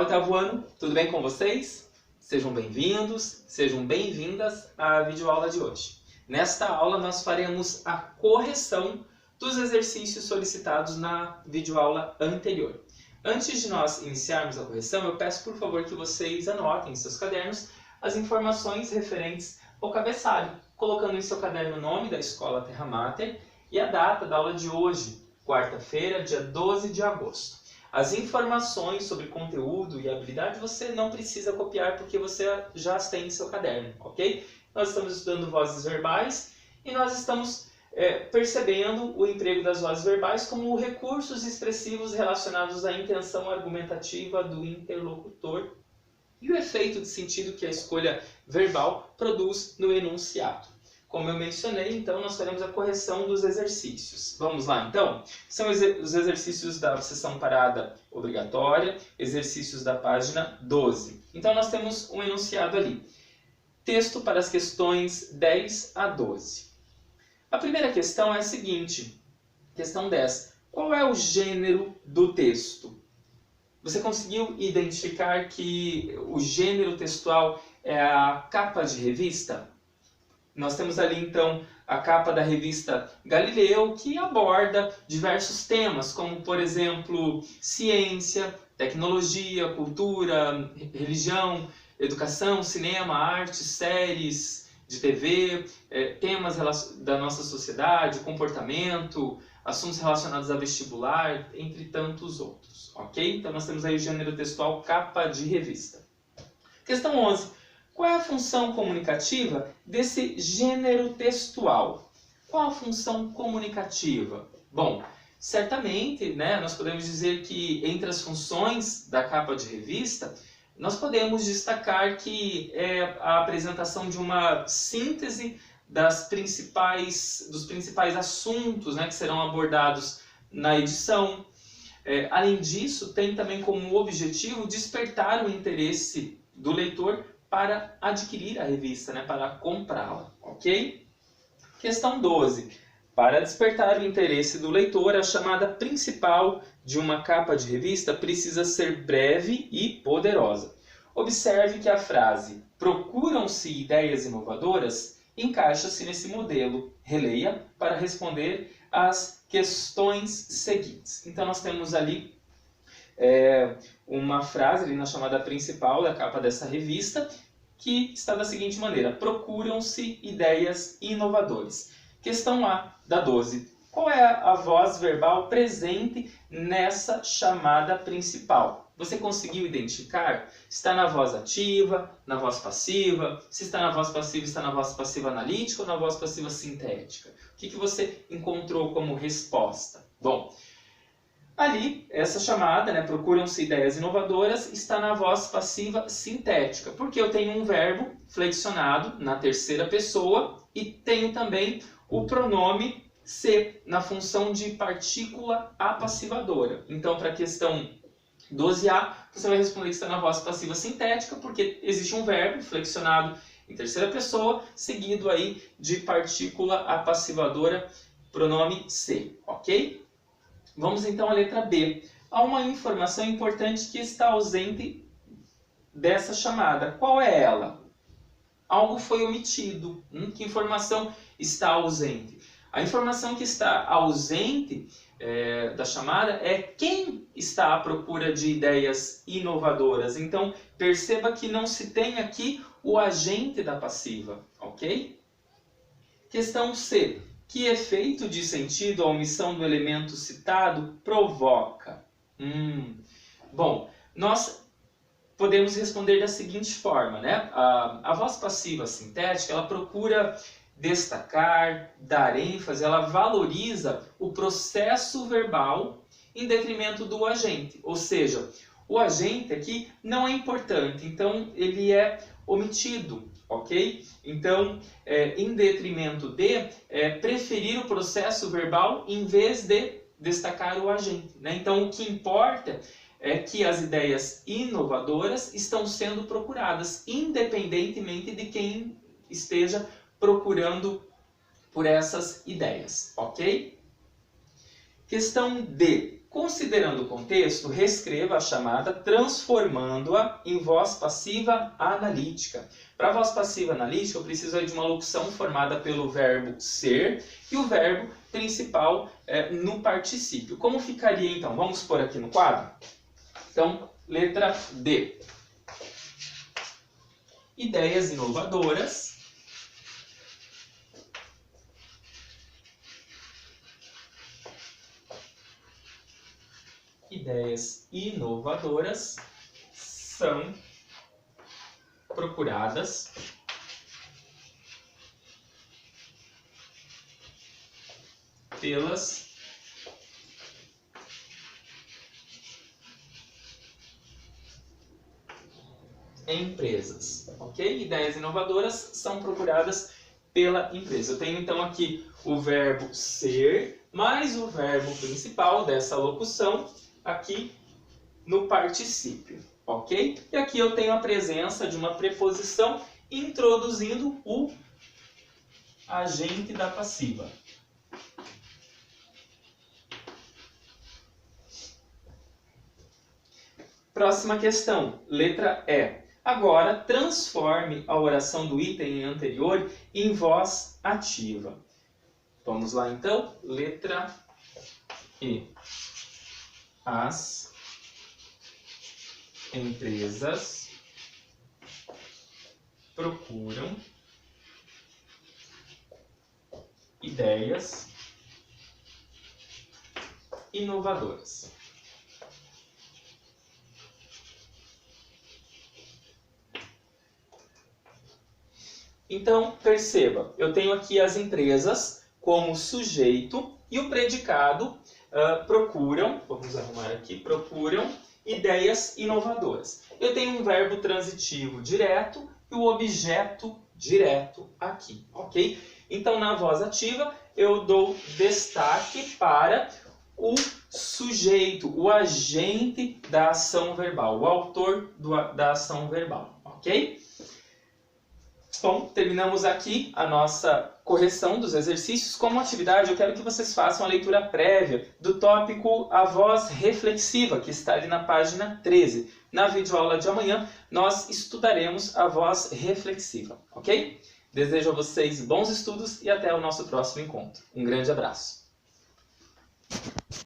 Olá, oitavo ano, tudo bem com vocês? Sejam bem-vindos, sejam bem-vindas à videoaula de hoje. Nesta aula nós faremos a correção dos exercícios solicitados na videoaula anterior. Antes de nós iniciarmos a correção, eu peço por favor que vocês anotem em seus cadernos as informações referentes ao cabeçalho, colocando em seu caderno o nome da escola Terra Mater e a data da aula de hoje, quarta-feira, dia 12 de agosto. As informações sobre conteúdo e habilidade você não precisa copiar porque você já as tem em seu caderno, ok? Nós estamos estudando vozes verbais e nós estamos percebendo o emprego das vozes verbais como recursos expressivos relacionados à intenção argumentativa do interlocutor e o efeito de sentido que a escolha verbal produz no enunciado. Como eu mencionei, então, nós faremos a correção dos exercícios. Vamos lá, então? São os exercícios da sessão parada obrigatória, exercícios da página 12. Então, nós temos um enunciado ali. Texto para as questões 10 a 12. A primeira questão é a seguinte, questão 10. Qual é o gênero do texto? Você conseguiu identificar que o gênero textual é a capa de revista? Nós temos ali, então, a capa da revista Galileu, que aborda diversos temas, como, por exemplo, ciência, tecnologia, cultura, religião, educação, cinema, arte, séries de TV, temas da nossa sociedade, comportamento, assuntos relacionados a vestibular, entre tantos outros, ok? Então, nós temos aí o gênero textual capa de revista. Questão 11. Qual é a função comunicativa desse gênero textual? Qual a função comunicativa? Bom, certamente, nós podemos dizer que entre as funções da capa de revista, nós podemos destacar que é a apresentação de uma síntese dos principais assuntos que serão abordados na edição. Além disso, tem também como objetivo despertar o interesse do leitor para adquirir a revista, para comprá-la, ok? Questão 12. Para despertar o interesse do leitor, a chamada principal de uma capa de revista precisa ser breve e poderosa. Observe que a frase "procuram-se ideias inovadoras" encaixa-se nesse modelo. Releia para responder às questões seguintes. Então, nós temos ali uma frase ali na chamada principal da capa dessa revista que está da seguinte maneira: procuram-se ideias inovadoras. Questão A da 12. Qual é a voz verbal presente nessa chamada principal? Você conseguiu identificar? Está na voz ativa, na voz passiva? Se está na voz passiva, está na voz passiva analítica ou na voz passiva sintética? O que você encontrou como resposta? Bom, ali, essa chamada, procuram-se ideias inovadoras, está na voz passiva sintética, porque eu tenho um verbo flexionado na terceira pessoa e tenho também o pronome se na função de partícula apassivadora. Então, para a questão 12A, você vai responder que está na voz passiva sintética, porque existe um verbo flexionado em terceira pessoa, seguido aí de partícula apassivadora, pronome se, ok? Vamos então à letra B. Há uma informação importante que está ausente dessa chamada. Qual é ela? Algo foi omitido. Que informação está ausente? A informação que está ausente da chamada é quem está à procura de ideias inovadoras. Então, perceba que não se tem aqui o agente da passiva, ok? Questão C. Que efeito de sentido a omissão do elemento citado provoca? Bom, nós podemos responder da seguinte forma, A voz passiva sintética, ela procura destacar, dar ênfase, ela valoriza o processo verbal em detrimento do agente. Ou seja, o agente aqui não é importante, então ele é omitido. Ok? Então, em detrimento de preferir o processo verbal em vez de destacar o agente. Então, o que importa é que as ideias inovadoras estão sendo procuradas, independentemente de quem esteja procurando por essas ideias. Ok? Questão D. Considerando o contexto, reescreva a chamada transformando-a em voz passiva analítica. Para a voz passiva analítica, eu preciso aí de uma locução formada pelo verbo ser e o verbo principal no particípio. Como ficaria então? Vamos pôr aqui no quadro? Então, letra D. Ideias inovadoras. Ideias inovadoras são procuradas pelas empresas, ok? Ideias inovadoras são procuradas pela empresa. Eu tenho então aqui o verbo ser mais o verbo principal dessa locução aqui no particípio, ok? E aqui eu tenho a presença de uma preposição introduzindo o agente da passiva. Próxima questão, letra E. Agora, transforme a oração do item anterior em voz ativa. Vamos lá então, letra E. As empresas procuram ideias inovadoras. Então, perceba, eu tenho aqui as empresas como sujeito e o predicado procuram, vamos arrumar aqui, procuram ideias inovadoras. Eu tenho um verbo transitivo direto e o objeto direto aqui, ok? Então, na voz ativa, eu dou destaque para o sujeito, o agente da ação verbal, o autor da ação verbal, ok? Bom, terminamos aqui a nossa correção dos exercícios. Como atividade, eu quero que vocês façam a leitura prévia do tópico A Voz Reflexiva, que está ali na página 13. Na videoaula de amanhã, nós estudaremos a voz reflexiva, ok? Desejo a vocês bons estudos e até o nosso próximo encontro. Um grande abraço.